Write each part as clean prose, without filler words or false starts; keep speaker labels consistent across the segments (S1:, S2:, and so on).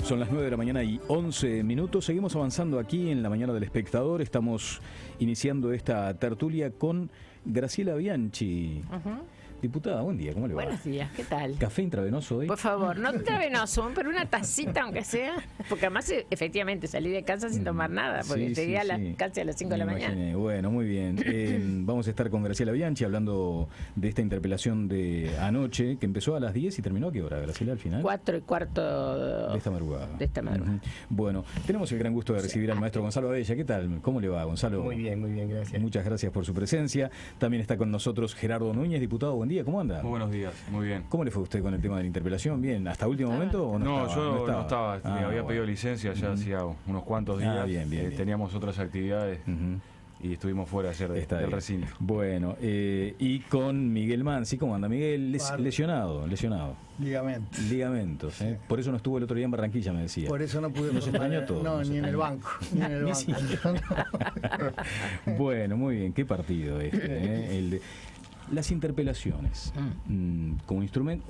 S1: Son las 9 de la mañana y 11 minutos. Seguimos avanzando aquí en la mañana del espectador. Estamos iniciando esta tertulia con Graciela Bianchi. Diputada, buen día, ¿cómo le va?
S2: Buenos días, ¿qué tal?
S1: ¿Café intravenoso hoy?
S2: Por favor, no intravenoso, pero una tacita aunque sea. Porque además, efectivamente, salí de casa sin tomar nada, porque llegué casi a las 5 de la mañana.
S1: Bueno, muy bien. Vamos a estar con Graciela Bianchi hablando de esta interpelación de anoche, que empezó a las 10 y terminó ¿a qué hora, Graciela, al final?
S2: 4:15
S1: de esta madrugada.
S2: De esta madrugada.
S1: Bueno, tenemos el gran gusto de recibir al maestro Gonzalo Abella. ¿Qué tal? ¿Cómo le va, Gonzalo?
S3: Muy bien, gracias.
S1: Muchas gracias por su presencia. También está con nosotros Gerardo Núñez, diputado. Buen día, ¿cómo anda?
S4: Muy buenos días, muy bien.
S1: ¿Cómo le fue a usted con el tema de la interpelación? ¿Bien? ¿Hasta último momento o no estaba?
S4: Yo no estaba. Había pedido licencia ya hacía unos cuantos días.
S1: Bien.
S4: Teníamos otras actividades y estuvimos fuera ayer del recinto.
S1: Bueno, y con Miguel Mansi. ¿Cómo anda, Miguel? Lesionado. Ligamentos. Por eso no estuvo el otro día en Barranquilla, me decía.
S3: Por eso no pude.
S1: Nos extrañó todo.
S3: No, ni en el banco.
S1: Bueno, muy bien. Qué partido este, Las interpelaciones como instrumento.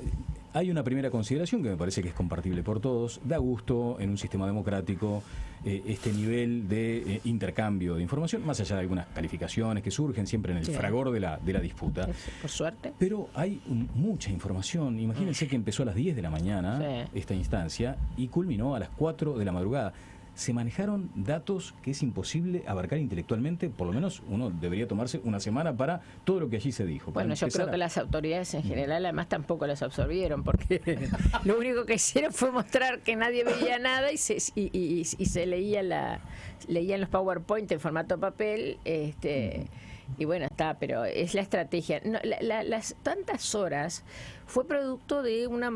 S1: Hay una primera consideración que me parece que es compartible por todos. Da gusto en un sistema democrático este nivel de intercambio de información, más allá de algunas calificaciones que surgen siempre en el fragor de la disputa.
S2: Por suerte.
S1: Pero hay mucha información. Imagínense que empezó a las 10 de la mañana esta instancia y culminó a las 4 de la madrugada. Se manejaron datos que es imposible abarcar intelectualmente, por lo menos uno debería tomarse una semana para todo lo que allí se dijo.
S2: Bueno, yo creo que las autoridades en general además tampoco las absorbieron, porque lo único que hicieron fue mostrar que nadie veía nada y se leían los PowerPoint en formato papel, y bueno, está, pero es la estrategia. No, las tantas horas fue producto de una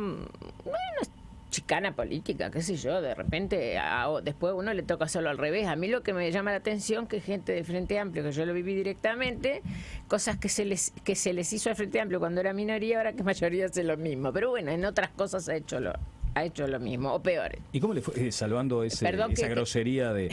S2: chicana política, qué sé yo, de repente después uno le toca hacerlo al revés. A mí lo que me llama la atención que gente del Frente Amplio, que yo lo viví directamente, cosas que se les hizo al Frente Amplio cuando era minoría, ahora que mayoría hace lo mismo, pero bueno, en otras cosas ha hecho lo mismo, o peor.
S1: ¿Y cómo le fue, salvando esa grosería de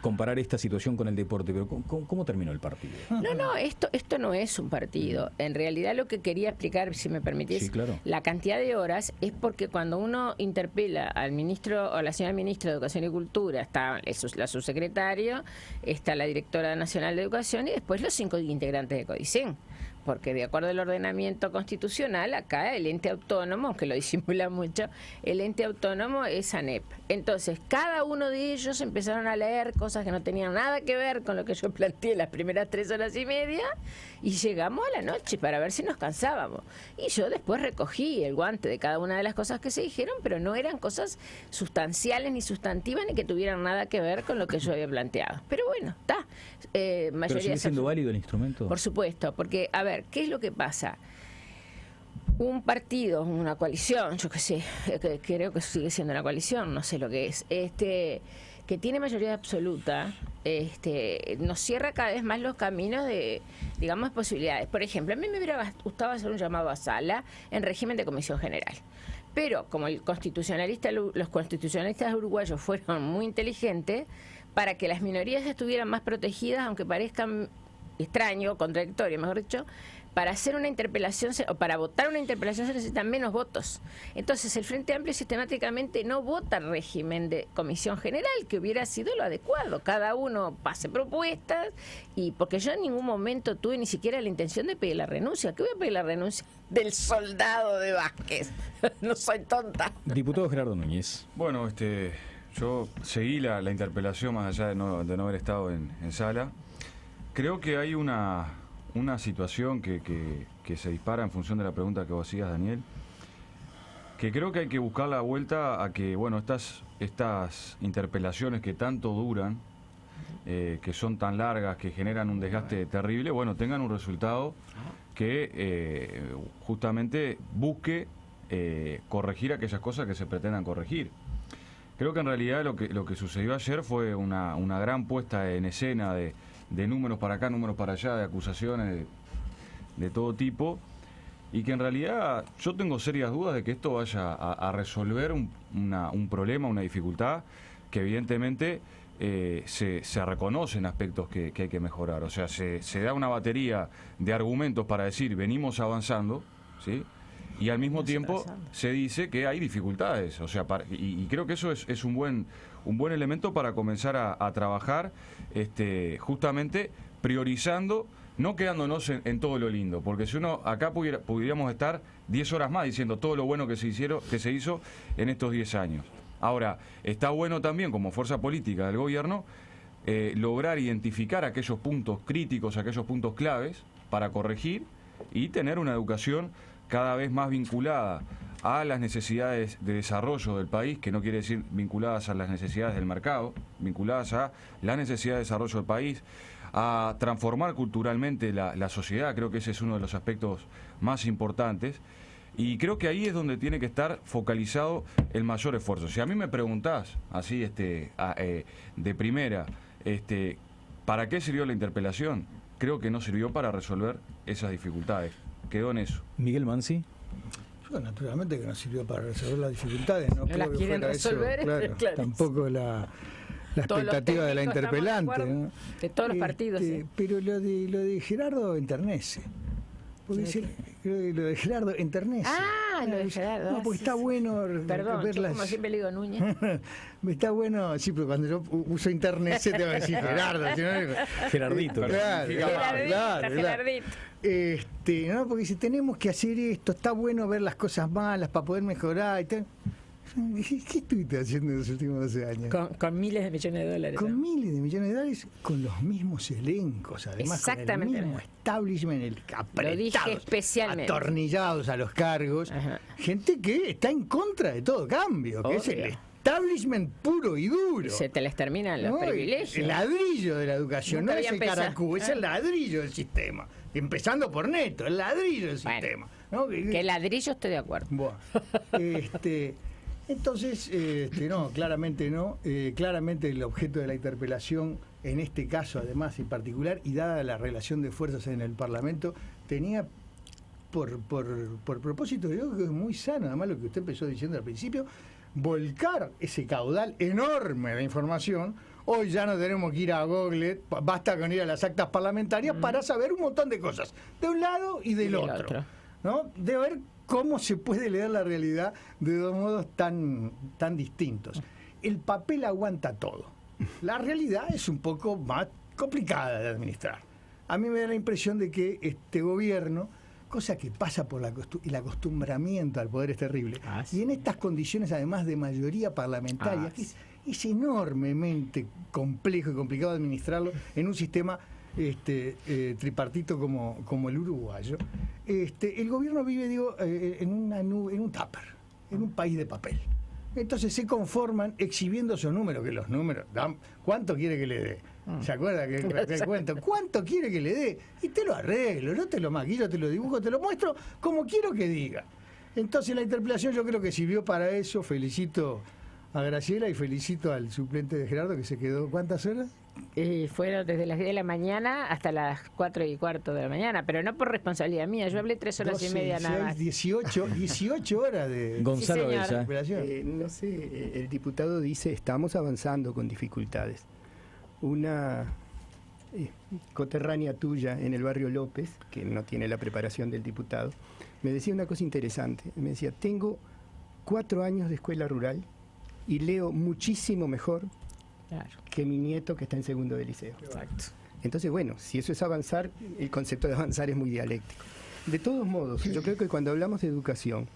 S1: comparar esta situación con el deporte, pero cómo terminó el partido?
S2: No, esto no es un partido. En realidad lo que quería explicar, si me permitís, la cantidad de horas es porque cuando uno interpela al ministro o a la señora ministra de Educación y Cultura, está la subsecretaria, está la directora nacional de Educación y después los 5 integrantes de Codicen. Porque de acuerdo al ordenamiento constitucional, acá el ente autónomo, aunque lo disimula mucho, el ente autónomo es ANEP. Entonces, cada uno de ellos empezaron a leer cosas que no tenían nada que ver con lo que yo planteé las primeras 3 horas y media, y llegamos a la noche para ver si nos cansábamos. Y yo después recogí el guante de cada una de las cosas que se dijeron, pero no eran cosas sustanciales ni sustantivas ni que tuvieran nada que ver con lo que yo había planteado. Pero bueno, está.
S1: ¿Pero sigue siendo válido el instrumento?
S2: Por supuesto, porque, a ver, ¿qué es lo que pasa? Un partido, una coalición, yo qué sé, creo que sigue siendo una coalición, no sé lo que es, que tiene mayoría absoluta, nos cierra cada vez más los caminos de, digamos, posibilidades. Por ejemplo, a mí me hubiera gustado hacer un llamado a sala en régimen de comisión general. Pero como los constitucionalistas uruguayos fueron muy inteligentes, para que las minorías estuvieran más protegidas, aunque parezcan extraño, contradictorio, mejor dicho, para hacer una interpelación o para votar una interpelación se necesitan menos votos. Entonces el Frente Amplio sistemáticamente no vota régimen de comisión general, que hubiera sido lo adecuado. Cada uno pase propuestas, y porque yo en ningún momento tuve ni siquiera la intención de pedir la renuncia. ¿Qué voy a pedir la renuncia del soldado de Vázquez? No soy tonta.
S1: Diputado Gerardo Núñez.
S4: Bueno, yo seguí la interpelación más allá de no haber estado en sala. Creo que hay una situación que se dispara en función de la pregunta que vos hacías, Daniel, que creo que hay que buscar la vuelta a que, bueno, estas interpelaciones que tanto duran, que son tan largas, que generan un desgaste terrible, bueno, tengan un resultado que justamente busque corregir aquellas cosas que se pretendan corregir. Creo que en realidad lo que sucedió ayer fue una gran puesta en escena de números para acá, números para allá, de acusaciones de todo tipo, y que en realidad yo tengo serias dudas de que esto vaya a resolver un problema, una dificultad que evidentemente se reconocen aspectos que hay que mejorar. O sea, se da una batería de argumentos para decir venimos avanzando, ¿sí? y al mismo tiempo se dice que hay dificultades. O sea, y creo que eso es un buen elemento para comenzar a trabajar, justamente priorizando, no quedándonos en todo lo lindo, porque si uno acá pudiéramos estar 10 horas más diciendo todo lo bueno que se hizo en estos 10 años. Ahora, está bueno también como fuerza política del gobierno lograr identificar aquellos puntos críticos, aquellos puntos claves para corregir y tener una educación cada vez más vinculada a las necesidades de desarrollo del país, que no quiere decir vinculadas a las necesidades del mercado, vinculadas a las necesidades de desarrollo del país, a transformar culturalmente la sociedad. Creo que ese es uno de los aspectos más importantes. Y creo que ahí es donde tiene que estar focalizado el mayor esfuerzo. Si a mí me preguntás, así de primera, ¿para qué sirvió la interpelación? Creo que no sirvió para resolver esas dificultades. Quedó en eso.
S1: Miguel Mansi.
S3: Bueno, naturalmente que no sirvió para resolver las dificultades. No creo
S2: las
S3: que
S2: quieren
S3: fuera
S2: resolver,
S3: eso, claro, tampoco la expectativa de la interpelante, ¿no?
S2: De todos los partidos.
S3: Pero lo de Gerardo enternece. Porque lo de Gerardo enternece.
S2: Lo de Gerardo.
S3: No, porque está bueno
S2: verlas. Como siempre le digo Núñez.
S3: Está bueno, sí, pero cuando yo uso internece te voy a decir Gerardo.
S1: Gerardito.
S2: Gerardito.
S3: No, porque si tenemos que hacer esto, está bueno ver las cosas malas para poder mejorar y tal. ¿Qué estuviste haciendo en los últimos 12 años?
S2: Con miles de millones de dólares.
S3: Con miles de millones de dólares, con los mismos elencos, además.
S2: Exactamente.
S3: Con el mismo establishment,
S2: lo dije especialmente,
S3: atornillados a los cargos. Ajá. Gente que está en contra de todo cambio, que es el establishment puro y duro.
S2: Se te les terminan los privilegios.
S3: El ladrillo de la educación, no es el caracú, es el ladrillo del sistema. Empezando por Neto, el ladrillo del sistema. ¿No?
S2: Que el ladrillo estoy de acuerdo.
S3: Bueno, entonces, no, claramente no. Claramente el objeto de la interpelación, en este caso además en particular, y dada la relación de fuerzas en el Parlamento, tenía por propósito, yo creo que es muy sano, además lo que usted empezó diciendo al principio, volcar ese caudal enorme de información. Hoy ya no tenemos que ir a Google, basta con ir a las actas parlamentarias para saber un montón de cosas, de un lado y del otro. ¿No? De ver cómo se puede leer la realidad de dos modos tan distintos. El papel aguanta todo. La realidad es un poco más complicada de administrar. A mí me da la impresión de que este gobierno, cosa que pasa por el acostumbramiento al poder es terrible, y en estas condiciones además de mayoría parlamentaria, que es enormemente complejo y complicado administrarlo en un sistema tripartito como el uruguayo, el gobierno vive, en un tupper, en un país de papel. Entonces se conforman exhibiendo esos números, que los números dan, ¿cuánto quiere que le dé? ¿Se acuerda que cuento? ¿Cuánto quiere que le dé? Y te lo arreglo, yo te lo maquillo, te lo dibujo, te lo muestro como quiero que diga. Entonces la interpelación yo creo que sirvió para eso. Felicito a Graciela y felicito al suplente de Gerardo, que se quedó, ¿cuántas horas?
S2: Fueron desde las 10 de la mañana hasta las 4:15 de la mañana, pero no por responsabilidad mía. Yo hablé 3 horas 12, y media nada más.
S3: 18 horas de
S1: Gonzalo
S5: no sé, el diputado dice, estamos avanzando con dificultades. Una coterránea tuya en el barrio López, que no tiene la preparación del diputado, me decía una cosa interesante. Me decía, tengo 4 años de escuela rural y leo muchísimo mejor que mi nieto que está en segundo de liceo.
S2: Exacto.
S5: Entonces, bueno, si eso es avanzar, el concepto de avanzar es muy dialéctico. De todos modos, yo creo que cuando hablamos de educación,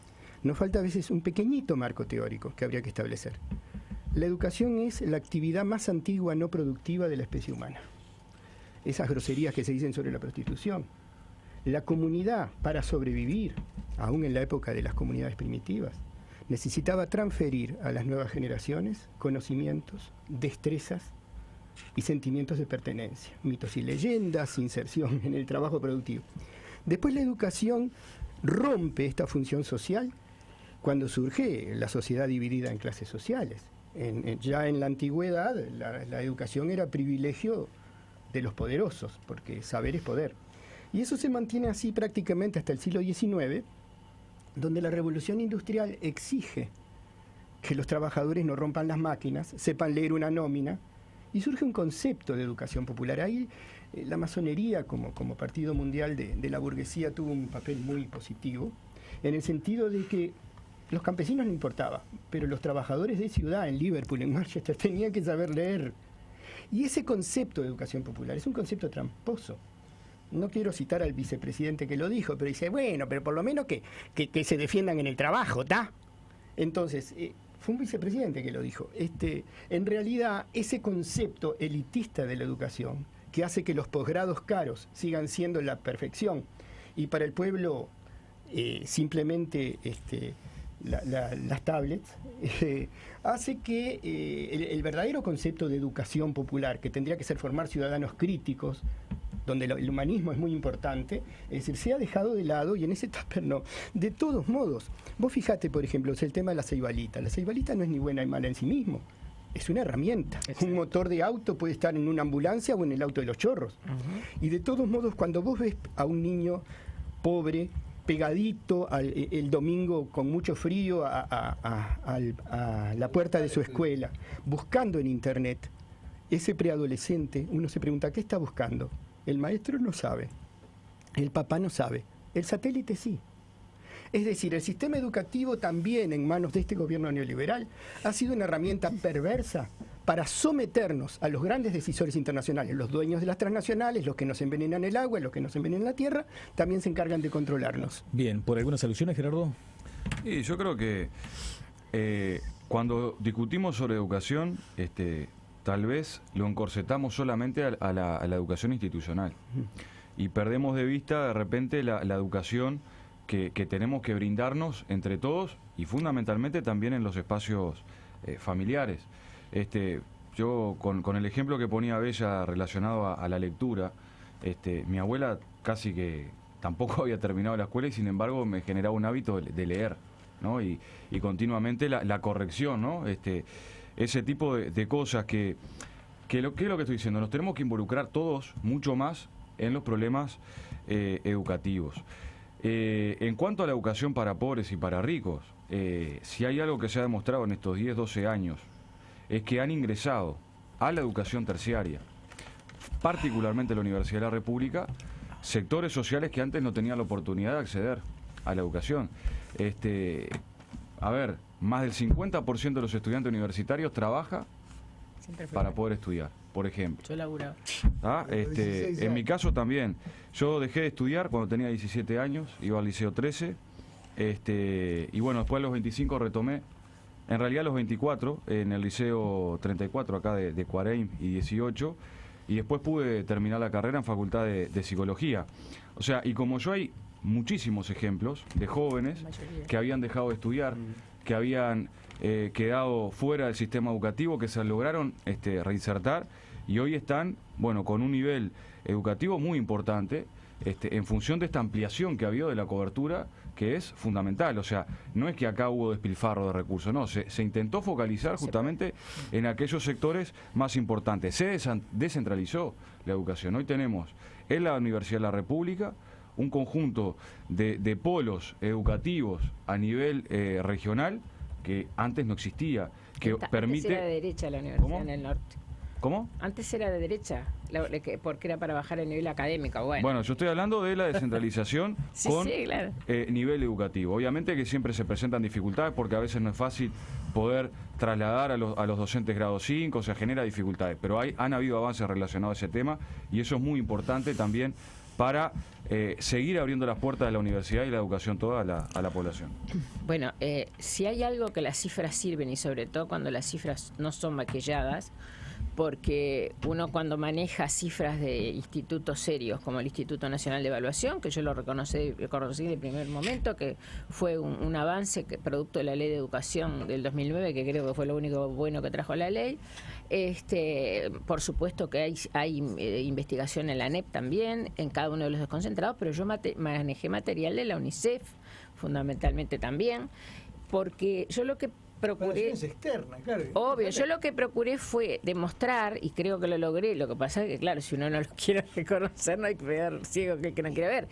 S5: nos falta a veces un pequeñito marco teórico que habría que establecer. La educación es la actividad más antigua no productiva de la especie humana. Esas groserías que se dicen sobre la prostitución. La comunidad, para sobrevivir, aún en la época de las comunidades primitivas, necesitaba transferir a las nuevas generaciones conocimientos, destrezas y sentimientos de pertenencia, mitos y leyendas, inserción en el trabajo productivo. Después la educación rompe esta función social cuando surge la sociedad dividida en clases sociales. Ya en la antigüedad la educación era privilegio de los poderosos, porque saber es poder. Y eso se mantiene así prácticamente hasta el siglo XIX, donde la revolución industrial exige que los trabajadores no rompan las máquinas, sepan leer una nómina, y surge un concepto de educación popular. Ahí la masonería como partido mundial de la burguesía tuvo un papel muy positivo, en el sentido de que los campesinos no importaba, pero los trabajadores de ciudad en Liverpool, en Manchester, tenían que saber leer. Y ese concepto de educación popular es un concepto tramposo. No quiero citar al vicepresidente que lo dijo, pero dice, bueno, pero por lo menos que se defiendan en el trabajo, ¿tá? Entonces, fue un vicepresidente que lo dijo. En realidad, ese concepto elitista de la educación, que hace que los posgrados caros sigan siendo la perfección, y para el pueblo simplemente las tablets, hace que el verdadero concepto de educación popular, que tendría que ser formar ciudadanos críticos, donde el humanismo es muy importante, es decir, se ha dejado de lado, y en ese tupper no. De todos modos, vos fijate, por ejemplo, es el tema de la ceibalita. La ceibalita no es ni buena ni mala en sí mismo, es una herramienta. Exacto. Un motor de auto puede estar en una ambulancia o en el auto de los chorros. Uh-huh. Y de todos modos, cuando vos ves a un niño pobre, pegadito el domingo con mucho frío a la puerta de su escuela, buscando en internet, ese preadolescente, uno se pregunta, ¿qué está buscando? El maestro no sabe, el papá no sabe, el satélite sí. Es decir, el sistema educativo también en manos de este gobierno neoliberal ha sido una herramienta perversa para someternos a los grandes decisores internacionales. Los dueños de las transnacionales, los que nos envenenan el agua, los que nos envenenan la tierra, también se encargan de controlarnos.
S1: Bien, ¿por algunas alusiones, Gerardo?
S4: Sí, yo creo que cuando discutimos sobre educación, tal vez lo encorsetamos solamente a la educación institucional y perdemos de vista de repente la educación que tenemos que brindarnos entre todos y fundamentalmente también en los espacios familiares. Yo con el ejemplo que ponía Bella relacionado a la lectura, mi abuela casi que tampoco había terminado la escuela y sin embargo me generaba un hábito de leer, ¿no? Y continuamente la corrección, ¿no? Ese tipo de cosas ¿qué es lo que estoy diciendo? Nos tenemos que involucrar todos mucho más en los problemas educativos. En cuanto a la educación para pobres y para ricos, si hay algo que se ha demostrado en estos 10, 12 años, es que han ingresado a la educación terciaria, particularmente la Universidad de la República, sectores sociales que antes no tenían la oportunidad de acceder a la educación. Más del 50% de los estudiantes universitarios trabaja para poder estudiar, por ejemplo.
S2: Yo laburaba.
S4: En mi caso también. Yo dejé de estudiar cuando tenía 17 años, iba al liceo 13, y bueno, después a los 25 retomé, en realidad a los 24, en el liceo 34 acá de Cuareim y 18, y después pude terminar la carrera en Facultad de Psicología. O sea, y como yo hay muchísimos ejemplos de jóvenes que habían dejado de estudiar, que habían quedado fuera del sistema educativo, que se lograron reinsertar y hoy están, bueno, con un nivel educativo muy importante, en función de esta ampliación que ha habido de la cobertura, que es fundamental. O sea, no es que acá hubo despilfarro de recursos, no, se intentó focalizar justamente en aquellos sectores más importantes. Se descentralizó la educación. Hoy tenemos en la Universidad de la República un conjunto de polos educativos a nivel regional que antes no existía, que permite...
S2: Antes era de derecha la universidad en el norte.
S4: ¿Cómo?
S2: Antes era de derecha, porque era para bajar el nivel académico. Bueno,
S4: yo estoy hablando de la descentralización con
S2: claro.
S4: Nivel educativo. Obviamente que siempre se presentan dificultades porque a veces no es fácil poder trasladar a los docentes grado 5, o sea, genera dificultades. Pero han habido avances relacionados a ese tema y eso es muy importante también para seguir abriendo las puertas de la universidad y la educación toda a la población.
S2: Bueno, si hay algo que las cifras sirven, y sobre todo cuando las cifras no son maquilladas, porque uno cuando maneja cifras de institutos serios como el Instituto Nacional de Evaluación, que yo lo reconocí de primer momento, que fue un avance producto de la Ley de Educación del 2009, que creo que fue lo único bueno que trajo la ley. Por supuesto que hay investigación en la ANEP también, en cada uno de los desconcentrados, pero yo manejé material de la UNICEF, fundamentalmente también, porque yo lo que procuré...
S3: Relaciones externas, claro.
S2: Obvio, yo lo que procuré fue demostrar, y creo que lo logré, lo que pasa es que, claro, si uno no lo quiere reconocer, no hay que ver ciego que no quiere ver,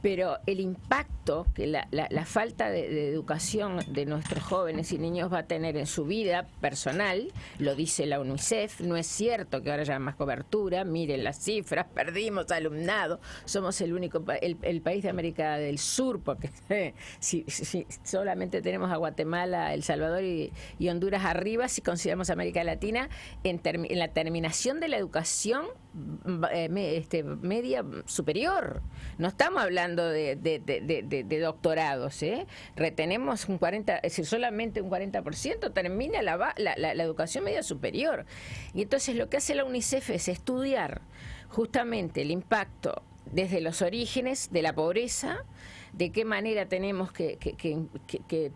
S2: pero el impacto que la falta de educación de nuestros jóvenes y niños va a tener en su vida personal, lo dice la UNICEF, no es cierto que ahora haya más cobertura, miren las cifras, perdimos alumnado, somos el único el país de América del Sur, porque si solamente tenemos a Guatemala, El Salvador y Honduras arriba, si consideramos América Latina, en la terminación de la educación media superior. No estamos hablando de doctorados, retenemos un 40, es decir, solamente un 40% termina la educación media superior. Y entonces lo que hace la UNICEF es estudiar justamente el impacto desde los orígenes de la pobreza, de qué manera tenemos que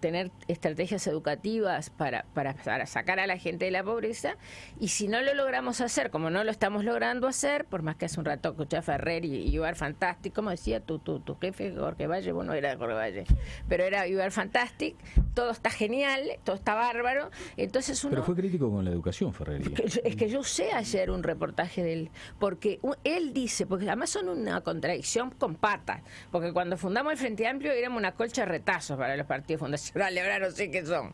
S2: tener estrategias educativas para sacar a la gente de la pobreza, y si no lo logramos hacer, como no lo estamos logrando hacer, por más que hace un rato escuché a Ferrer y Ibar Fantastic, como decía tu jefe Jorge Valle, bueno, era Jorge Valle, pero era Ibar Fantastic, todo está genial, todo está bárbaro, entonces uno...
S1: Pero fue crítico con la educación, Ferrer.
S2: Es que yo usé ayer un reportaje de él, porque él dice, porque además son una contradicción con patas, porque cuando fundamos el Frente Amplio éramos una colcha de retazos para los partidos fundacionales, ahora no sé qué son.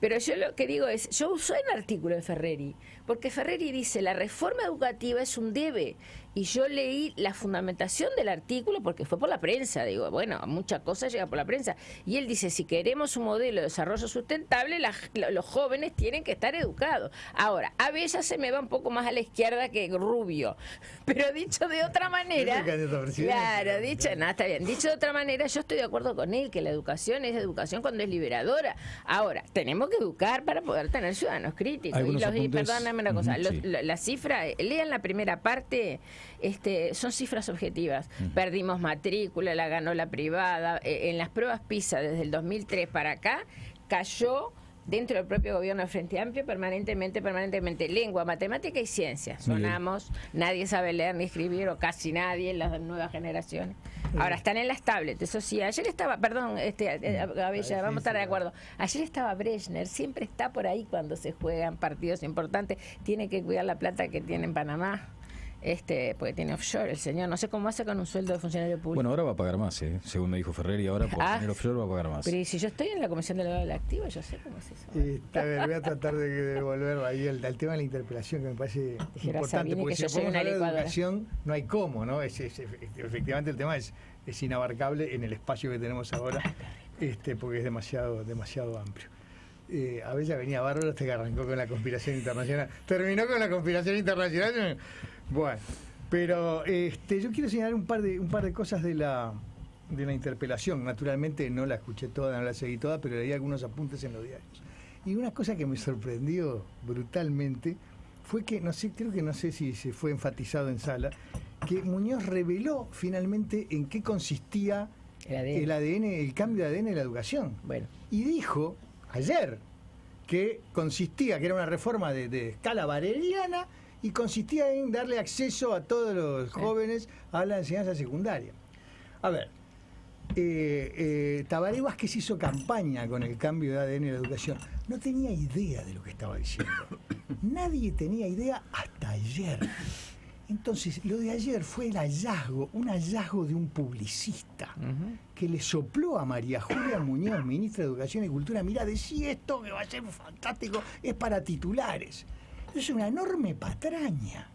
S2: Pero yo lo que digo es, yo usé un artículo de Ferreri, porque Ferreri dice, la reforma educativa es un debe, y yo leí la fundamentación del artículo porque fue por la prensa, digo, bueno, muchas cosas llegan por la prensa, y él dice, si queremos un modelo de desarrollo sustentable, los jóvenes tienen que estar educados. Ahora, a veces se me va un poco más a la izquierda que Rubio, pero dicho de otra manera, claro, dicho, no, está bien, dicho de otra manera, yo estoy de acuerdo con él, que la educación es educación cuando es liberadora. Ahora, tenemos que educar para poder tener ciudadanos críticos. Perdóname una cosa, la cifra, lean la primera parte, son cifras objetivas. Perdimos matrícula, la ganó la privada. En las pruebas PISA desde el 2003 para acá, cayó dentro del propio gobierno del Frente Amplio permanentemente, lengua, matemática y ciencia. Sonamos, nadie sabe leer ni escribir, o casi nadie en las nuevas generaciones. Ahora están en las tablets, eso sí. Ayer estaba, perdón, Gabella, vamos a estar de acuerdo. Ayer estaba Brezhnev, siempre está por ahí cuando se juegan partidos importantes, tiene que cuidar la plata que tiene en Panamá. Porque tiene offshore el señor, no sé cómo hace con un sueldo de funcionario público.
S1: Bueno, ahora va a pagar más, según me dijo Ferrer, y ahora por tener offshore va a pagar más.
S2: Pero si yo estoy en la Comisión Delegada del Activo, yo sé cómo es eso.
S3: A ver, voy a tratar de volver ahí al tema de la interpelación, que me parece importante, porque si ponemos a la educación no hay cómo, ¿no? Efectivamente el tema es inabarcable en el espacio que tenemos ahora, porque es demasiado amplio. A veces venía bárbaro hasta que arrancó con la conspiración internacional. Terminó con la conspiración internacional. Bueno, pero yo quiero señalar un par de cosas de la interpelación. Naturalmente no la escuché toda, no la seguí toda, pero leí algunos apuntes en los diarios. Y una cosa que me sorprendió brutalmente fue que, no sé si se fue enfatizado en sala, que Muñoz reveló finalmente en qué consistía el cambio de ADN de la educación.
S2: Bueno.
S3: Y dijo ayer que consistía, que era una reforma de escala bareliana, y consistía en darle acceso a todos los jóvenes a la enseñanza secundaria. A ver, Tabaré Vázquez hizo campaña con el cambio de ADN de la educación. No tenía idea de lo que estaba diciendo. Nadie tenía idea hasta ayer. Entonces, lo de ayer fue un hallazgo de un publicista que le sopló a María Julia Muñoz, ministra de Educación y Cultura, mira, decía esto que va a ser fantástico, es para titulares. Es una enorme patraña,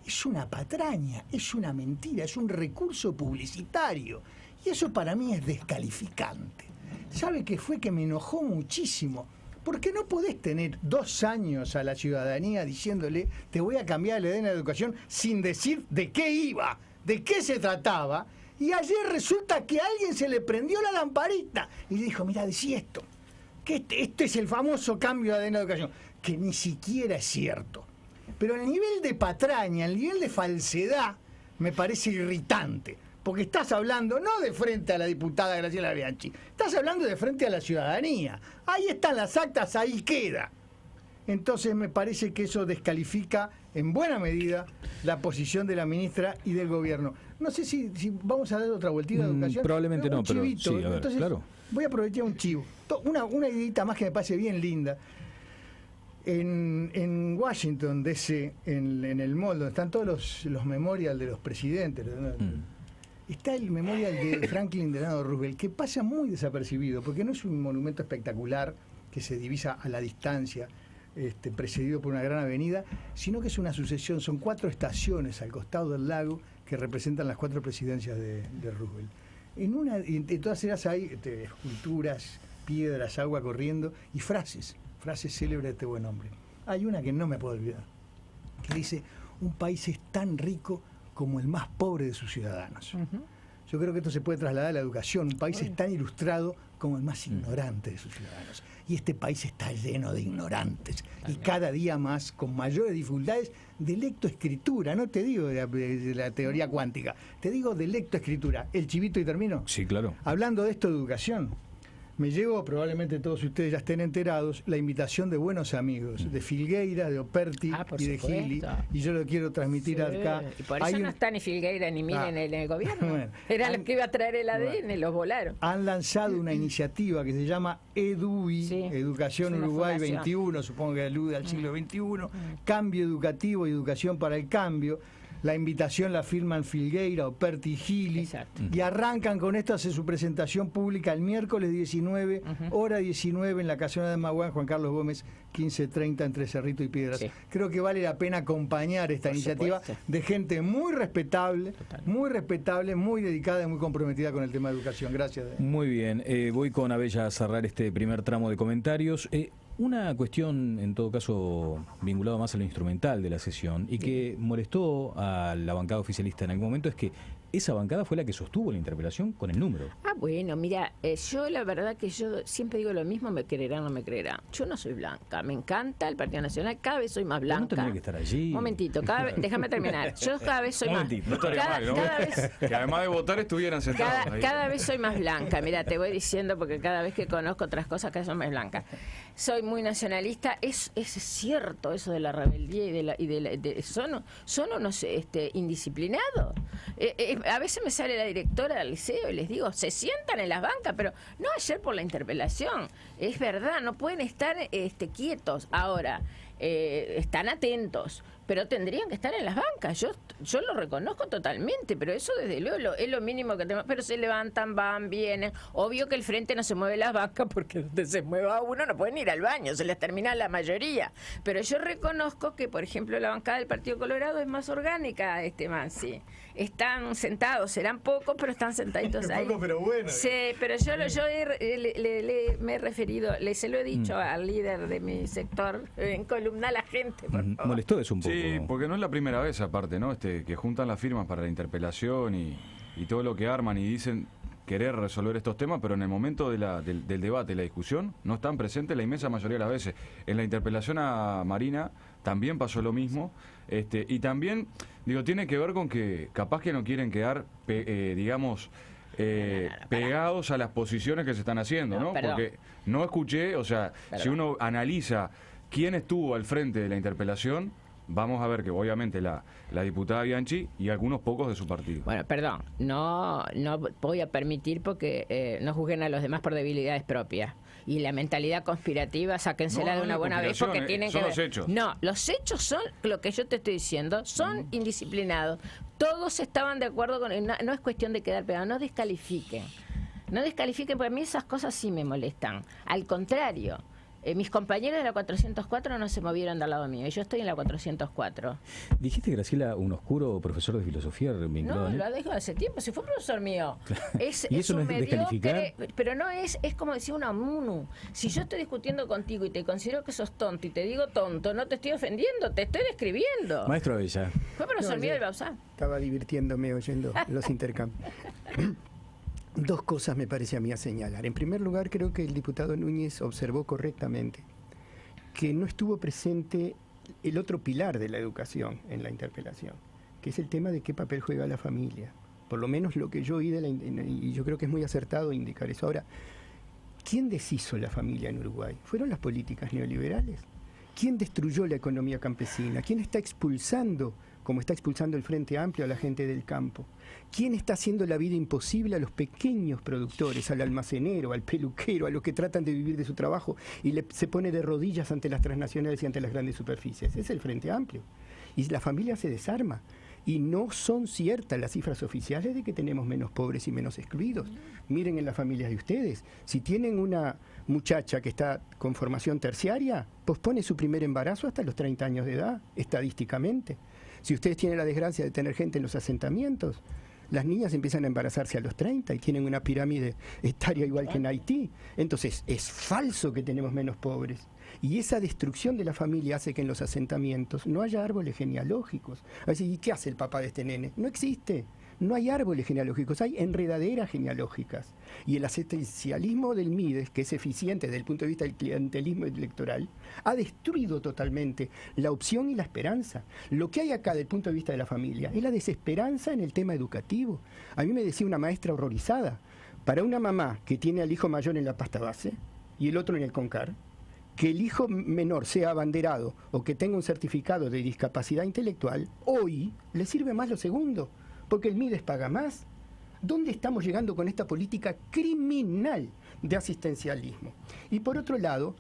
S3: es una mentira, es un recurso publicitario. Y eso para mí es descalificante. ¿Sabe qué fue? Que me enojó muchísimo. Porque no podés tener 2 años a la ciudadanía diciéndole te voy a cambiar el ADN de la educación sin decir de qué iba, de qué se trataba. Y ayer resulta que a alguien se le prendió la lamparita y le dijo, mira, decí esto, que este es el famoso cambio de ADN de la educación, que ni siquiera es cierto. Pero el nivel de patraña, el nivel de falsedad, me parece irritante. Porque estás hablando no de frente a la diputada Graciela Bianchi, estás hablando de frente a la ciudadanía. Ahí están las actas, ahí queda. entonces me parece que eso descalifica en buena medida la posición de la ministra y del gobierno. No sé si vamos a dar otra vueltita de educación.
S1: Probablemente no, pero
S3: chivito,
S1: sí, a ver,
S3: entonces,
S1: claro.
S3: voy a aprovechar un chivo. Una ideita más que me parece bien linda. En Washington, D.C., en el mall, donde están todos los memorial de los presidentes, está el memorial de Franklin Delano Roosevelt, que pasa muy desapercibido, porque no es un monumento espectacular que se divisa a la distancia, precedido por una gran avenida, sino que es una sucesión, son 4 estaciones al costado del lago que representan las 4 presidencias de Roosevelt. En todas ellas hay esculturas, piedras, agua corriendo y frases célebres de este buen hombre. Hay una que no me puedo olvidar, que dice: un país es tan rico como el más pobre de sus ciudadanos. Yo creo que esto se puede trasladar a la educación. Un país es tan ilustrado como el más ignorante de sus ciudadanos. Y este país está lleno de ignorantes. Y cada día más, con mayores dificultades de lectoescritura. No te digo de la teoría cuántica, te digo de lectoescritura. ¿El chivito y termino?
S1: Sí, claro.
S3: Hablando de esto de educación, me llegó, probablemente todos ustedes ya estén enterados, la invitación de buenos amigos, de Filgueira, de Operti y de Gili, y yo lo quiero transmitir acá.
S2: Y por eso no está ni Filgueira ni Miren en el gobierno.
S3: Bueno,
S2: era lo que iba a traer el ADN, los volaron.
S3: Han lanzado una iniciativa que se llama EDUI, Educación Uruguay 21, supongo que alude al siglo XXI, Cambio Educativo y Educación para el Cambio. La invitación la firman Filgueira, Operti y Gili. Y arrancan con esto, hace su presentación pública el miércoles 19, hora 19, en la casona de Maguán, Juan Carlos Gómez, 15:30, entre Cerrito y Piedras. Creo que vale la pena acompañar esta iniciativa de gente muy respetable, muy dedicada y muy comprometida con el tema de educación. Gracias.
S1: Muy bien, voy con Abella a cerrar este primer tramo de comentarios. Una cuestión, en todo caso, vinculada más a lo instrumental de la sesión y que molestó a la bancada oficialista en algún momento, es que esa bancada fue la que sostuvo la interpelación con el número.
S2: Bueno, mira, yo la verdad que yo siempre digo lo mismo, me creerán o no me creerán. Yo no soy blanca, me encanta el Partido Nacional, cada vez soy más blanca.
S1: No tendría que estar allí.
S2: Momentito, déjame terminar. Yo cada vez soy más...
S4: No estaría mal, ¿no? Que además de votar estuvieran sentados ahí.
S2: Cada vez soy más blanca, mira, te voy diciendo, porque cada vez que conozco otras cosas, cada vez soy más blanca. Soy muy nacionalista, es cierto eso de la rebeldía son unos indisciplinados. A veces me sale la directora del liceo y les digo, se sientan en las bancas, pero no ayer por la interpelación. Es verdad, no pueden estar quietos. Ahora, están atentos, pero tendrían que estar en las bancas. Yo lo reconozco totalmente, pero eso desde luego es lo mínimo que tenemos. Pero se levantan, van, vienen. Obvio que el frente no se mueve las bancas, porque donde se mueva uno no pueden ir al baño, se les termina la mayoría. Pero yo reconozco que, por ejemplo, la bancada del Partido Colorado es más orgánica, sí. Están sentados, serán pocos, pero están sentaditos ahí.
S3: Poco, pero bueno.
S2: Sí, pero yo me he referido, se lo he dicho al líder de mi sector, en columna a la gente, por favor.
S1: Molestó eso un poco.
S4: Sí, porque no es la primera vez aparte, ¿no? Que juntan las firmas para la interpelación y todo lo que arman y dicen querer resolver estos temas, pero en el momento del debate, la discusión, no están presentes la inmensa mayoría de las veces. En la interpelación a Marina también pasó lo mismo, y también, tiene que ver con que capaz que no quieren quedar, pegados a las posiciones que se están haciendo, ¿no? Porque no escuché, si uno analiza quién estuvo al frente de la interpelación, vamos a ver que obviamente la diputada Bianchi y algunos pocos de su partido.
S2: Bueno, perdón, no voy a permitir porque no juzguen a los demás por debilidades propias. Y la mentalidad conspirativa, sáquensela de una buena vez, porque tienen que ver.
S4: Los hechos.
S2: No, los hechos son lo que yo te estoy diciendo, son indisciplinados. Todos estaban de acuerdo con... No es cuestión de quedar pegados, no descalifiquen. No descalifiquen, porque a mí esas cosas sí me molestan. Al contrario, mis compañeros de la 404 no se movieron del lado mío, y yo estoy en la 404.
S1: ¿Dijiste, Graciela, un oscuro profesor de filosofía vinculado?
S2: No, lo dejo hace tiempo, si fue profesor mío.
S1: ¿Y eso no es descalificar?
S2: Pero no es como decía una MUNU. Si yo estoy discutiendo contigo y te considero que sos tonto y te digo tonto, no te estoy ofendiendo, te estoy describiendo.
S1: Maestro Abella.
S2: Fue profesor mío del Bausá.
S5: Estaba divirtiéndome oyendo los intercambios. Dos cosas me parece a mí a señalar. En primer lugar, creo que el diputado Núñez observó correctamente que no estuvo presente el otro pilar de la educación en la interpelación, que es el tema de qué papel juega la familia. Por lo menos lo que yo oí y yo creo que es muy acertado indicar eso. Ahora, ¿quién deshizo la familia en Uruguay? ¿Fueron las políticas neoliberales? ¿Quién destruyó la economía campesina? ¿Quién está expulsando, como está expulsando el Frente Amplio, a la gente del campo? ¿Quién está haciendo la vida imposible a los pequeños productores, al almacenero, al peluquero, a los que tratan de vivir de su trabajo y se pone de rodillas ante las transnacionales y ante las grandes superficies? Es el Frente Amplio. Y la familia se desarma. Y no son ciertas las cifras oficiales de que tenemos menos pobres y menos excluidos. Miren en las familias de ustedes. Si tienen una muchacha que está con formación terciaria, pospone su primer embarazo hasta los 30 años de edad, estadísticamente. Si ustedes tienen la desgracia de tener gente en los asentamientos, las niñas empiezan a embarazarse a los 30 y tienen una pirámide etaria igual que en Haití. Entonces, es falso que tenemos menos pobres. Y esa destrucción de la familia hace que en los asentamientos no haya árboles genealógicos. Así, ¿y qué hace el papá de este nene? No existe. No hay árboles genealógicos, hay enredaderas genealógicas. Y el asistencialismo del MIDES, que es eficiente desde el punto de vista del clientelismo electoral, ha destruido totalmente la opción y la esperanza. Lo que hay acá desde el punto de vista de la familia es la desesperanza en el tema educativo. A mí me decía una maestra horrorizada, para una mamá que tiene al hijo mayor en la pasta base y el otro en el CONCAR, que el hijo menor sea abanderado o que tenga un certificado de discapacidad intelectual, hoy le sirve más lo segundo, porque el MIDES paga más. ¿Dónde estamos llegando con esta política criminal de asistencialismo? Y por otro lado,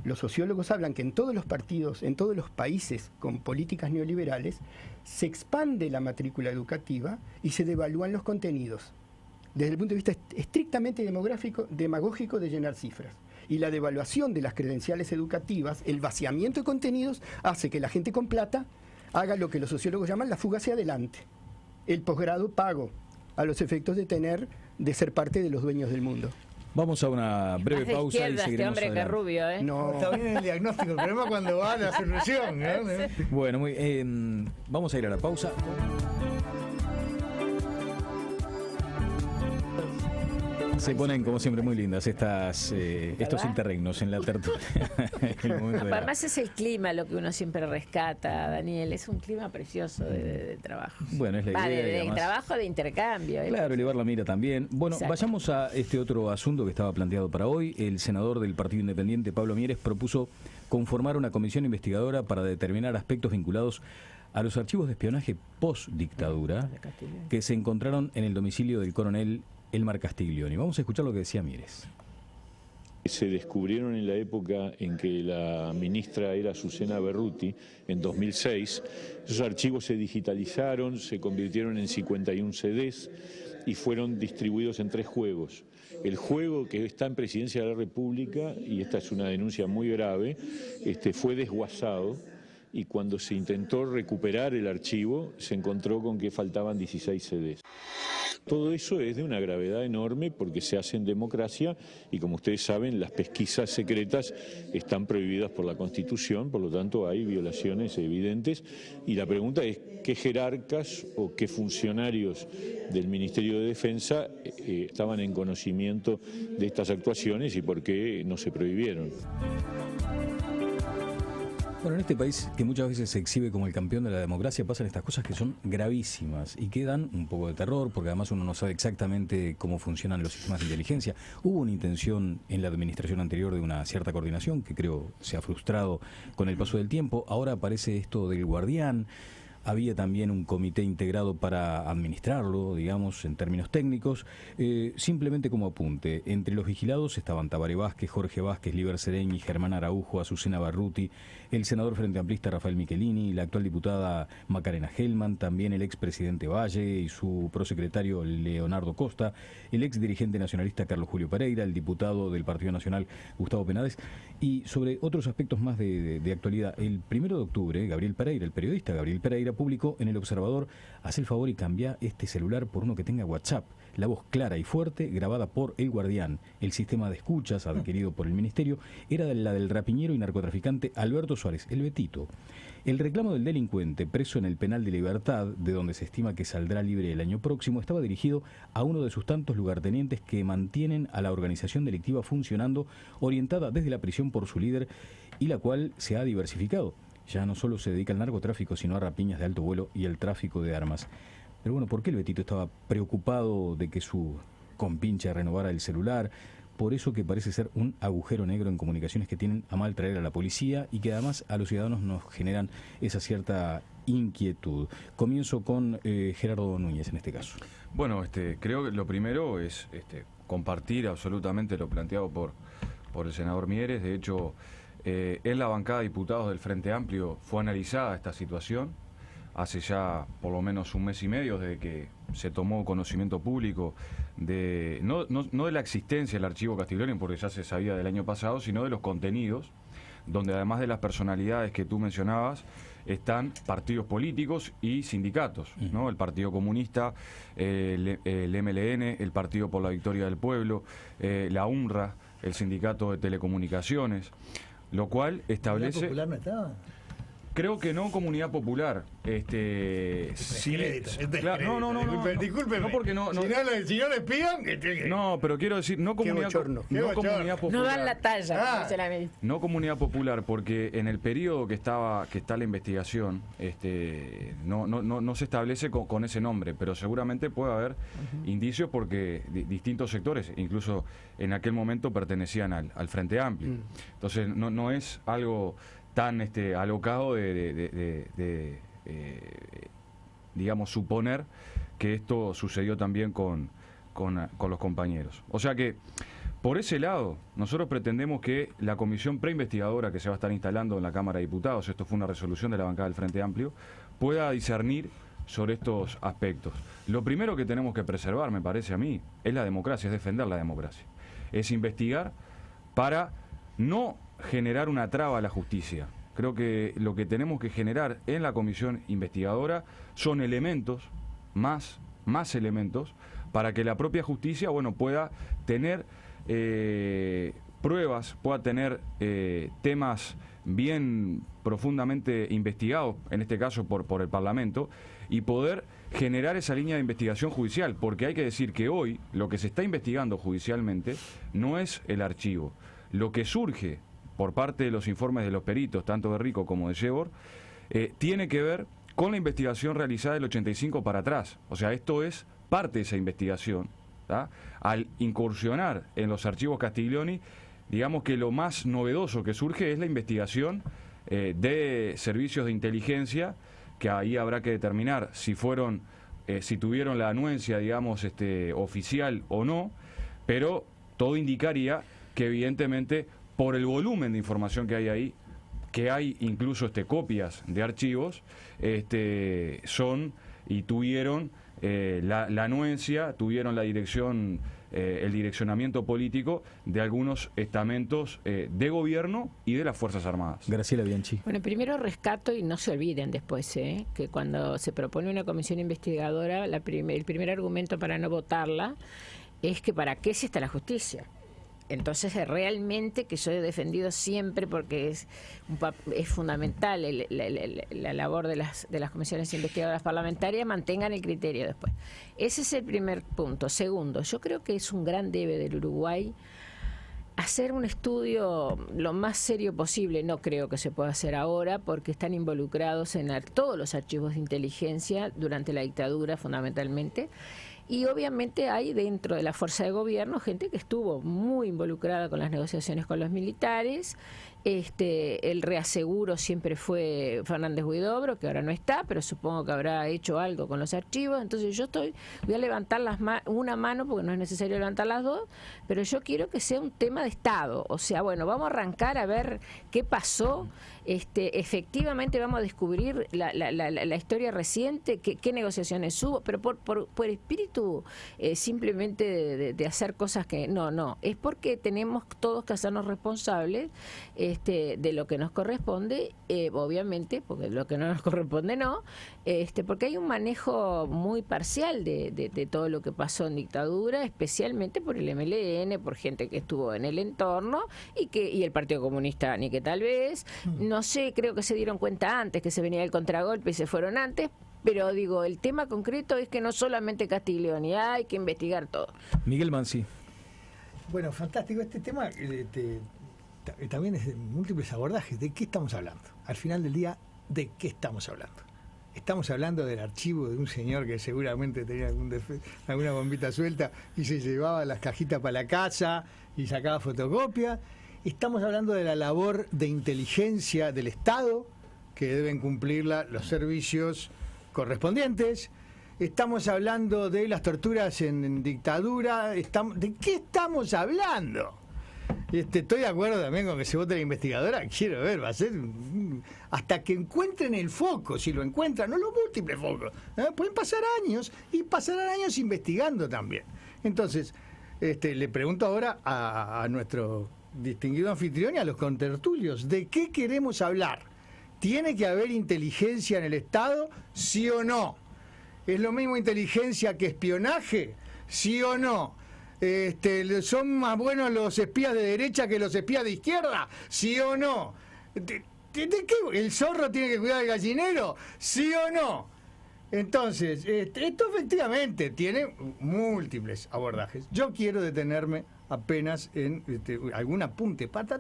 S5: los sociólogos hablan que en todos los partidos, en todos los países con políticas neoliberales, se expande la matrícula educativa y se devalúan los contenidos, desde el punto de vista estrictamente demagógico de llenar cifras. Y la devaluación de las credenciales educativas, el vaciamiento de contenidos, hace que la gente con plata haga lo que los sociólogos llaman la fuga hacia adelante. El posgrado pago, a los efectos de ser parte de los dueños del mundo.
S1: Vamos a una breve pausa y seguiremos
S2: este hombre
S1: adelante.
S2: que rubio, ¿eh?
S3: No, está bien el diagnóstico, el problema cuando va a la solución.
S1: Bueno, vamos a ir a la pausa. Se ponen, como siempre, muy lindas estos interregnos en la tertulia.
S2: Además es el clima lo que uno siempre rescata, Daniel. Es un clima precioso de trabajo.
S1: Bueno, es la idea.
S2: De
S1: además,
S2: trabajo, de intercambio.
S1: Claro, elevar la mira también. Bueno,
S2: Exacto.
S1: Vayamos a este otro asunto que estaba planteado para hoy. El senador del Partido Independiente, Pablo Mieres, propuso conformar una comisión investigadora para determinar aspectos vinculados a los archivos de espionaje post-dictadura que se encontraron en el domicilio del coronel Elmar Castiglioni. Vamos a escuchar lo que decía Mieres.
S6: Se descubrieron en la época en que la ministra era Susana Berruti, en 2006. Esos archivos se digitalizaron, se convirtieron en 51 CDs y fueron distribuidos en 3 juegos. El juego que está en Presidencia de la República, y esta es una denuncia muy grave, fue desguazado, y cuando se intentó recuperar el archivo se encontró con que faltaban 16 CDs. Todo eso es de una gravedad enorme porque se hace en democracia y, como ustedes saben, las pesquisas secretas están prohibidas por la Constitución, por lo tanto hay violaciones evidentes, y la pregunta es qué jerarcas o qué funcionarios del Ministerio de Defensa estaban en conocimiento de estas actuaciones y por qué no se prohibieron.
S1: Bueno, en este país que muchas veces se exhibe como el campeón de la democracia, pasan estas cosas que son gravísimas y que dan un poco de terror, porque además uno no sabe exactamente cómo funcionan los sistemas de inteligencia. Hubo una intención en la administración anterior de una cierta coordinación que creo se ha frustrado con el paso del tiempo. Ahora aparece esto del Guardián. Había también un comité integrado para administrarlo, digamos, en términos técnicos. Simplemente como apunte, entre los vigilados estaban Tabaré Vázquez, Jorge Vázquez, Líber Sereñi, Germán Araujo, Azucena Barruti, el senador frente amplista Rafael Michelini, la actual diputada Macarena Gelman, también el expresidente Valle y su prosecretario Leonardo Costa, el ex dirigente nacionalista Carlos Julio Pereira, el diputado del Partido Nacional Gustavo Penades, y sobre otros aspectos más de actualidad. El 1 de octubre, Gabriel Pereira, el periodista Gabriel Pereira, publicó en El Observador: haz el favor y cambia este celular por uno que tenga WhatsApp. La voz clara y fuerte, grabada por El Guardián. El sistema de escuchas adquirido por el Ministerio era la del rapiñero y narcotraficante Alberto Suárez, el Betito. El reclamo del delincuente, preso en el penal de Libertad, de donde se estima que saldrá libre el año próximo, estaba dirigido a uno de sus tantos lugartenientes que mantienen a la organización delictiva funcionando, orientada desde la prisión por su líder, y la cual se ha diversificado. Ya no solo se dedica al narcotráfico, sino a rapiñas de alto vuelo y al tráfico de armas. Pero bueno, ¿por qué el Betito estaba preocupado de que su compinche renovara el celular? por eso que parece ser un agujero negro en comunicaciones que tienen a mal traer a la policía y que además a los ciudadanos nos generan esa cierta inquietud. Comienzo con Gerardo Núñez en este caso.
S4: Bueno, creo que lo primero es compartir absolutamente lo planteado por el senador Mieres. De hecho, en la bancada de diputados del Frente Amplio fue analizada esta situación hace ya por lo menos un mes y medio desde que se tomó conocimiento público de no de la existencia del archivo Castiglioni, porque ya se sabía del año pasado, sino de los contenidos, donde además de las personalidades que tú mencionabas, están partidos políticos y sindicatos, ¿no? El Partido Comunista, el MLN, el Partido por la Victoria del Pueblo, la UNRWA, el Sindicato de Telecomunicaciones, lo cual establece...
S3: ¿La Popular no estaba?
S4: Creo que no Comunidad Popular. Sí, claro, no.
S3: Discúlpeme.
S4: No, porque no.
S3: Si no les pidan,
S4: no, pero quiero decir, no Comunidad Popular.
S2: No dan la talla,
S4: No Comunidad Popular, porque en el periodo que está la investigación, no se establece con ese nombre, pero seguramente puede haber indicios porque distintos sectores, incluso en aquel momento pertenecían al Frente Amplio. Entonces, no es algo tan alocado de digamos, suponer que esto sucedió también con los compañeros. O sea que, por ese lado, nosotros pretendemos que la comisión preinvestigadora que se va a estar instalando en la Cámara de Diputados, esto fue una resolución de la bancada del Frente Amplio, pueda discernir sobre estos aspectos. Lo primero que tenemos que preservar, me parece a mí, es la democracia, es defender la democracia. Es investigar para no generar una traba a la justicia. Creo que lo que tenemos que generar en la comisión investigadora son elementos, más elementos, para que la propia justicia, pueda tener pruebas, pueda tener temas bien profundamente investigados, en este caso por el Parlamento, y poder generar esa línea de investigación judicial, porque hay que decir que hoy lo que se está investigando judicialmente no es el archivo. Lo que surge por parte de los informes de los peritos, tanto de Rico como de Yebor, tiene que ver con la investigación realizada del 85 para atrás. O sea, esto es parte de esa investigación, ¿tá? Al incursionar en los archivos Castiglioni, digamos que lo más novedoso que surge es la investigación de servicios de inteligencia, que ahí habrá que determinar si tuvieron la anuencia, digamos, oficial o no, pero todo indicaría que evidentemente por el volumen de información que hay ahí, que hay incluso copias de archivos, son y tuvieron la anuencia, tuvieron la dirección, el direccionamiento político de algunos estamentos de gobierno y de las Fuerzas Armadas.
S1: Graciela Bianchi.
S2: Bueno, primero rescato y no se olviden después, que cuando se propone una comisión investigadora, el primer argumento para no votarla es que ¿para qué si está la justicia? Entonces, realmente, que yo he defendido siempre, porque es fundamental la labor de las comisiones investigadoras parlamentarias, mantengan el criterio después. Ese es el primer punto. Segundo, yo creo que es un gran debe del Uruguay hacer un estudio lo más serio posible. No creo que se pueda hacer ahora, porque están involucrados en todos los archivos de inteligencia durante la dictadura, fundamentalmente. Y obviamente hay dentro de la fuerza de gobierno gente que estuvo muy involucrada con las negociaciones con los militares. El reaseguro siempre fue Fernández Huidobro, que ahora no está, pero supongo que habrá hecho algo con los archivos. Entonces voy a levantar una mano, porque no es necesario levantar las dos, pero yo quiero que sea un tema de Estado. O sea, vamos a arrancar a ver qué pasó. Efectivamente vamos a descubrir la historia reciente, qué negociaciones hubo, pero por espíritu simplemente de hacer cosas que no, es porque tenemos todos que hacernos responsables de lo que nos corresponde, obviamente, porque lo que no nos corresponde no, porque hay un manejo muy parcial de todo lo que pasó en dictadura, especialmente por el MLN, por gente que estuvo en el entorno y el Partido Comunista, ni que tal vez, no sé, creo que se dieron cuenta antes que se venía el contragolpe y se fueron antes. Pero digo, el tema concreto es que no solamente Castiglioni, hay que investigar todo.
S1: Miguel Mansi.
S3: Bueno, fantástico este tema. También es de múltiples abordajes. ¿De qué estamos hablando? Al final del día, ¿de qué estamos hablando? Estamos hablando del archivo de un señor que seguramente tenía alguna bombita suelta y se llevaba las cajitas para la casa y sacaba fotocopias. Estamos hablando de la labor de inteligencia del Estado, que deben cumplirla los servicios correspondientes. Estamos hablando de las torturas en dictadura. ¿De qué estamos hablando? Estoy de acuerdo también con que se vote la investigadora. Quiero ver, va a ser hasta que encuentren el foco. Si lo encuentran, no los múltiples focos. Pueden pasar años y pasarán años investigando también. Entonces, le pregunto ahora a nuestro distinguido anfitrión y a los contertulios, ¿de qué queremos hablar? ¿Tiene que haber inteligencia en el Estado? ¿Sí o no? ¿Es lo mismo inteligencia que espionaje? ¿Sí o no? ¿Son más buenos los espías de derecha que los espías de izquierda? ¿Sí o no? ¿De qué? ¿El zorro tiene que cuidar al gallinero? ¿Sí o no? Entonces, esto efectivamente tiene múltiples abordajes. Yo quiero detenerme apenas en algún apunte para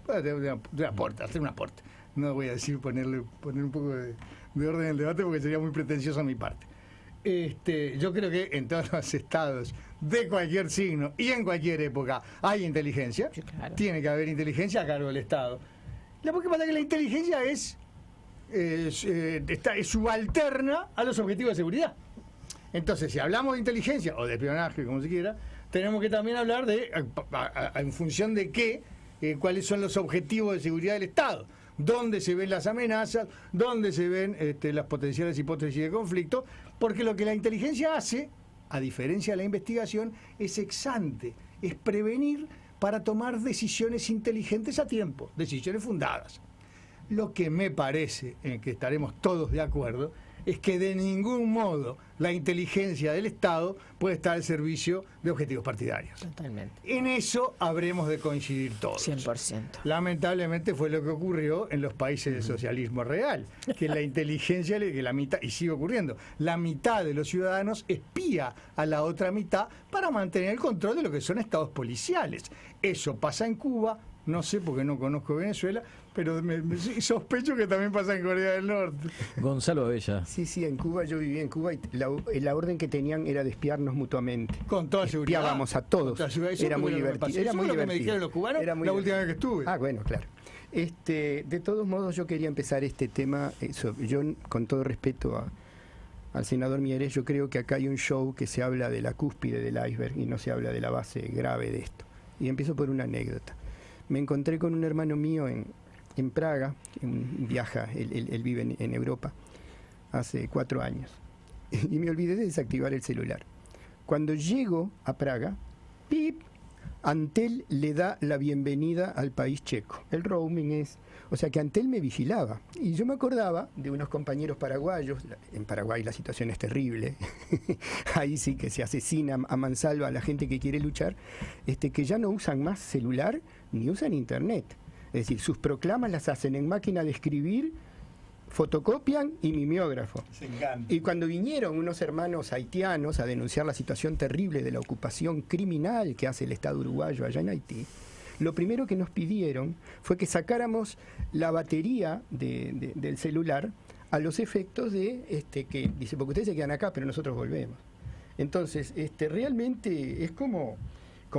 S3: tratar de aporte, hacer un aporte. No voy a decir poner un poco de orden en el debate porque sería muy pretencioso a mi parte. Yo creo que en todos los estados de cualquier signo y en cualquier época hay inteligencia. Sí, claro. Tiene que haber inteligencia a cargo del Estado. Lo que pasa es que la inteligencia es subalterna a los objetivos de seguridad. Entonces, si hablamos de inteligencia o de espionaje, como se quiera, tenemos que también hablar de en función de qué, cuáles son los objetivos de seguridad del Estado, dónde se ven las amenazas, dónde se ven las potenciales hipótesis de conflicto, porque lo que la inteligencia hace, a diferencia de la investigación, es ex ante, es prevenir para tomar decisiones inteligentes a tiempo, decisiones fundadas. Lo que me parece, en que estaremos todos de acuerdo, es que de ningún modo la inteligencia del Estado puede estar al servicio de objetivos partidarios. Totalmente. En eso habremos de coincidir todos.
S2: 100%.
S3: Lamentablemente fue lo que ocurrió en los países del socialismo real, que la inteligencia, que la mitad, y sigue ocurriendo, la mitad de los ciudadanos espía a la otra mitad para mantener el control de lo que son estados policiales. Eso pasa en Cuba, no sé porque no conozco Venezuela, pero sospecho que también pasa en Corea del Norte.
S1: Gonzalo Abella.
S5: Sí, en Cuba, yo viví en Cuba y la orden que tenían era de espiarnos mutuamente.
S3: Con toda seguridad.
S5: Espiábamos a todos. Era muy divertido.
S3: Era muy divertido. Que me dijeron los cubanos la última vez que estuve.
S5: Ah, bueno, claro. De todos modos, yo quería empezar este tema. Yo, con todo respeto al senador Mieres, yo creo que acá hay un show que se habla de la cúspide del iceberg y no se habla de la base grave de esto. Y empiezo por una anécdota. Me encontré con un hermano mío en Praga, viaja, él vive en Europa, hace 4 años, y me olvidé de desactivar el celular. Cuando llego a Praga, ¡pip!, Antel le da la bienvenida al país checo. El roaming es... O sea que Antel me vigilaba. Y yo me acordaba de unos compañeros paraguayos. En Paraguay la situación es terrible. Ahí sí que se asesina a mansalva a la gente que quiere luchar. Que ya no usan más celular ni usan internet. Es decir, sus proclamas las hacen en máquina de escribir, fotocopian y mimeógrafo. Y cuando vinieron unos hermanos haitianos a denunciar la situación terrible de la ocupación criminal que hace el Estado uruguayo allá en Haití, lo primero que nos pidieron fue que sacáramos la batería del celular a los efectos de que dice, porque ustedes se quedan acá, pero nosotros volvemos. Entonces, realmente es como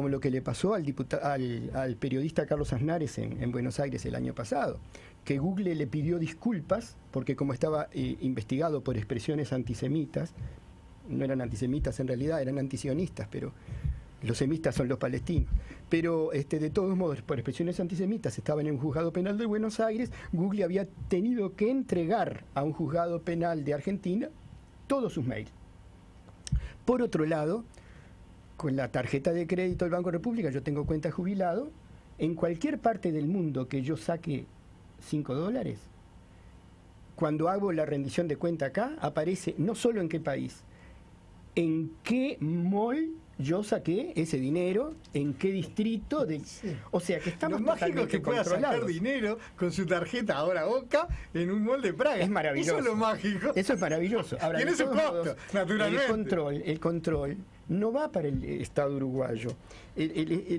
S5: lo que le pasó al periodista Carlos Aznares en Buenos Aires el año pasado, que Google le pidió disculpas porque como estaba investigado por expresiones antisemitas, no eran antisemitas en realidad, eran antisionistas, pero los semistas son los palestinos, pero de todos modos por expresiones antisemitas estaban en un juzgado penal de Buenos Aires. Google había tenido que entregar a un juzgado penal de Argentina todos sus mails. Por otro lado, con la tarjeta de crédito del Banco República, yo tengo cuenta jubilado, en cualquier parte del mundo que yo saque $5, cuando hago la rendición de cuenta acá, aparece no solo en qué país, en qué mall yo saqué ese dinero, en qué distrito, o sea que estamos
S3: mágico que pueda sacar dinero con su tarjeta ahora Boca en un mall de Praga.
S5: Es maravilloso.
S3: Eso es lo mágico.
S5: Eso es maravilloso. Ahora,
S3: tiene su costo, naturalmente.
S5: El control no va para el Estado uruguayo.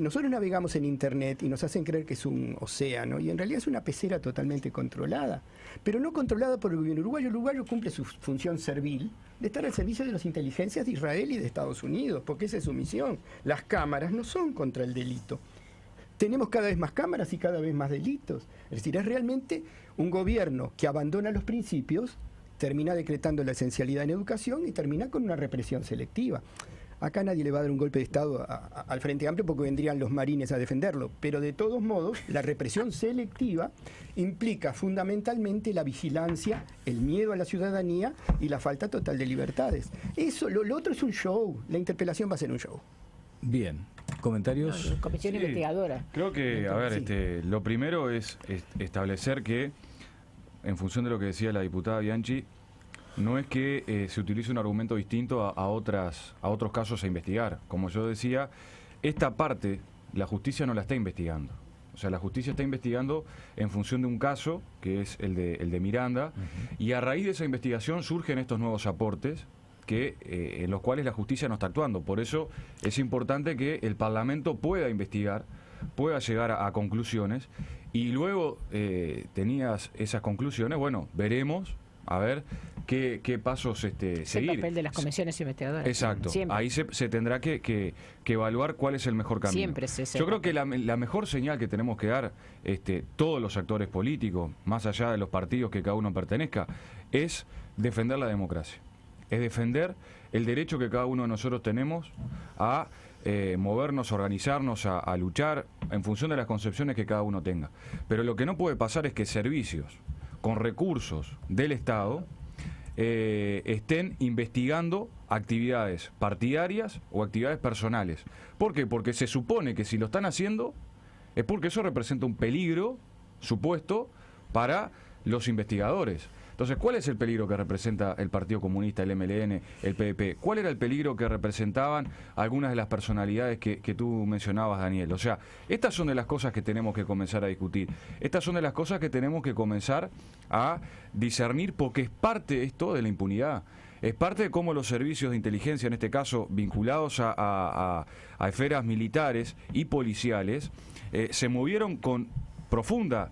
S5: Nosotros navegamos en Internet y nos hacen creer que es un océano, y en realidad es una pecera totalmente controlada, pero no controlada por el gobierno uruguayo. El uruguayo cumple su función servil de estar al servicio de las inteligencias de Israel y de Estados Unidos, porque esa es su misión. Las cámaras no son contra el delito. Tenemos cada vez más cámaras y cada vez más delitos. Es decir, es realmente un gobierno que abandona los principios, termina decretando la esencialidad en educación y termina con una represión selectiva. Acá nadie le va a dar un golpe de Estado al Frente Amplio porque vendrían los marines a defenderlo, pero de todos modos la represión selectiva implica fundamentalmente la vigilancia, el miedo a la ciudadanía y la falta total de libertades. Eso, lo otro es un show, la interpelación va a ser un show.
S1: Bien, comentarios.
S2: Comisión investigadora.
S4: Creo que, a ver,
S5: Sí.
S4: lo primero es establecer que, en función de lo que decía la diputada Bianchi, no es que se utilice un argumento distinto a otros casos a investigar. Como yo decía, esta parte la justicia no la está investigando. O sea, la justicia está investigando en función de un caso, que es el de Miranda, y a raíz de esa investigación surgen estos nuevos aportes en los cuales la justicia no está actuando. Por eso es importante que el Parlamento pueda investigar, pueda llegar a conclusiones, y luego, tenidas esas conclusiones, bueno, veremos a ver qué pasos seguir.
S2: Es el papel de las comisiones investigadoras.
S4: Exacto.
S2: Siempre.
S4: Ahí se tendrá que evaluar cuál es el mejor camino.
S2: Siempre es ese
S4: Yo creo que
S2: papel.
S4: la mejor señal que tenemos que dar todos los actores políticos, más allá de los partidos que cada uno pertenezca, es defender la democracia. Es defender el derecho que cada uno de nosotros tenemos a movernos, a organizarnos, a luchar en función de las concepciones que cada uno tenga. Pero lo que no puede pasar es que servicios con recursos del Estado estén investigando actividades partidarias o actividades personales. ¿Por qué? Porque se supone que si lo están haciendo es porque eso representa un peligro supuesto para los investigadores. Entonces, ¿cuál es el peligro que representa el Partido Comunista, el MLN, el PDP? ¿Cuál era el peligro que representaban algunas de las personalidades que tú mencionabas, Daniel? O sea, estas son de las cosas que tenemos que comenzar a discutir. Estas son de las cosas que tenemos que comenzar a discernir, porque es parte esto de la impunidad. Es parte de cómo los servicios de inteligencia, en este caso vinculados a esferas militares y policiales, se movieron con profunda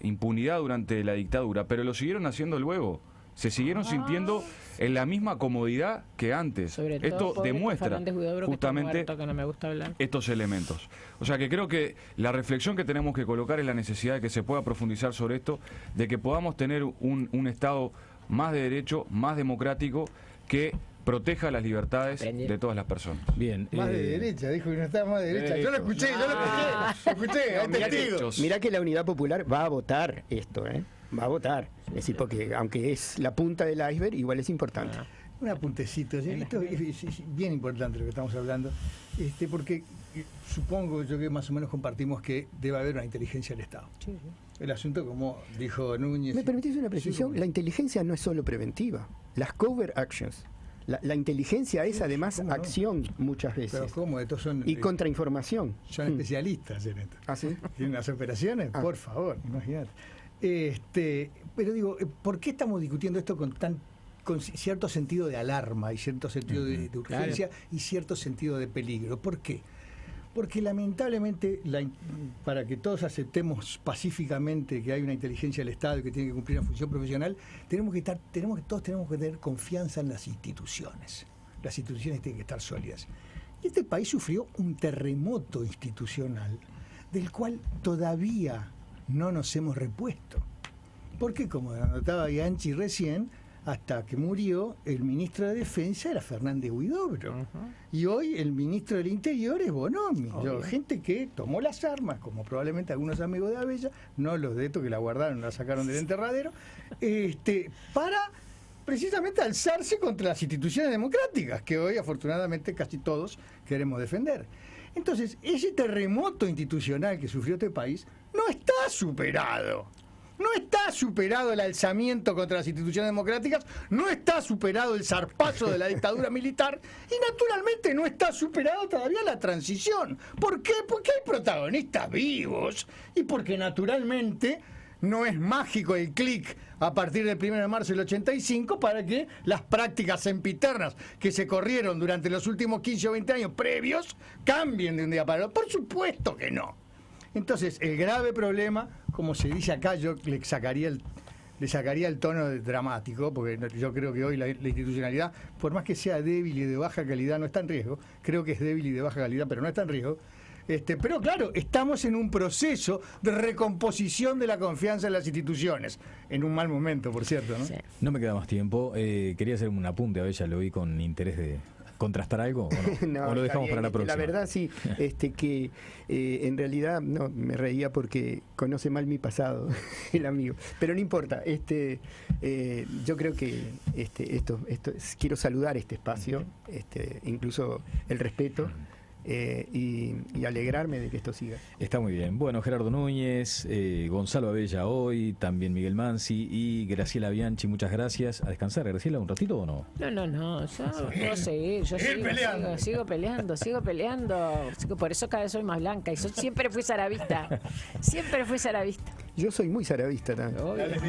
S4: impunidad durante la dictadura, pero lo siguieron haciendo luego. Se siguieron sintiendo en la misma comodidad que antes.
S2: Sobre todo
S4: Esto
S2: pobre
S4: demuestra
S2: Fernández Huidobro, que está
S4: justamente
S2: muerto, que no me gusta hablar.
S4: estos elementos. O sea que creo que la reflexión que tenemos que colocar es la necesidad de que se pueda profundizar sobre esto, de que podamos tener un Estado más de derecho, más democrático, que proteja las libertades de todas las personas.
S1: Bien.
S3: Más de derecha, dijo que no estaba más de derecha. Yo lo escuché, hay testigos.
S5: Mirá que la Unidad Popular va a votar esto, ¿eh? Va a votar. Es decir, porque aunque es la punta del iceberg, igual es importante.
S3: Un apuntecito, ¿sí? Esto es bien importante lo que estamos hablando, porque supongo yo que más o menos compartimos que debe haber una inteligencia del Estado.
S2: Sí.
S3: El asunto, como dijo Núñez...
S5: ¿Me permitís una precisión?
S3: Sí,
S5: la inteligencia no es solo preventiva. Las covert actions. La inteligencia es además
S3: ¿cómo no?
S5: Acción muchas veces.
S3: Pero ¿cómo? Estos son...
S5: Y contrainformación.
S3: Son especialistas en esto.
S5: ¿Ah, sí?
S3: ¿Tienen las operaciones?
S5: Ah.
S3: Por favor, imagínate. Pero digo, ¿por qué estamos discutiendo esto con cierto sentido de alarma y cierto sentido de urgencia y cierto sentido de peligro? ¿Por qué? Porque lamentablemente, para que todos aceptemos pacíficamente que hay una inteligencia del Estado y que tiene que cumplir una función profesional, todos tenemos que tener confianza en las instituciones. Las instituciones tienen que estar sólidas. Y este país sufrió un terremoto institucional del cual todavía no nos hemos repuesto. Porque, como anotaba Bianchi recién, hasta que murió, el ministro de Defensa era Fernández Huidobro. Y hoy el ministro del Interior es Bonomi. Gente que tomó las armas, como probablemente algunos amigos de Abella, no los de estos que la guardaron, la sacaron del enterradero, para precisamente alzarse contra las instituciones democráticas, que hoy afortunadamente casi todos queremos defender. Entonces, ese terremoto institucional que sufrió este país no está superado. No está superado el alzamiento contra las instituciones democráticas, no está superado el zarpazo de la dictadura militar y naturalmente no está superado todavía la transición. ¿Por qué? Porque hay protagonistas vivos y porque naturalmente no es mágico el clic a partir del 1 de marzo del 85 para que las prácticas sempiternas que se corrieron durante los últimos 15 o 20 años previos cambien de un día para otro. Por supuesto que no. Entonces, el grave problema, como se dice acá, yo le sacaría el tono dramático, porque yo creo que hoy la institucionalidad, por más que sea débil y de baja calidad, no está en riesgo. Creo que es débil y de baja calidad, pero no está en riesgo. Pero claro, estamos en un proceso de recomposición de la confianza en las instituciones, en un mal momento, por cierto, ¿no?
S2: Sí.
S1: No me queda más tiempo. Quería hacer un apunte, a Bella, lo vi con interés de contrastar algo, ¿o no? ¿O lo dejamos para la próxima?
S5: La verdad sí, que en realidad no, me reía porque conoce mal mi pasado, el amigo. Pero no importa, yo creo que esto quiero saludar este espacio, incluso el respeto. Y alegrarme de que esto siga.
S1: Está muy bien. Bueno, Gerardo Núñez, Gonzalo Abella hoy, también Miguel Mansi y Graciela Bianchi, muchas gracias. ¿A descansar, Graciela, un ratito o no?
S2: No, yo puedo seguir, sigo peleando. Por eso cada vez soy más blanca y yo siempre fui saravista.
S5: Yo soy muy saravista también.
S3: Dale,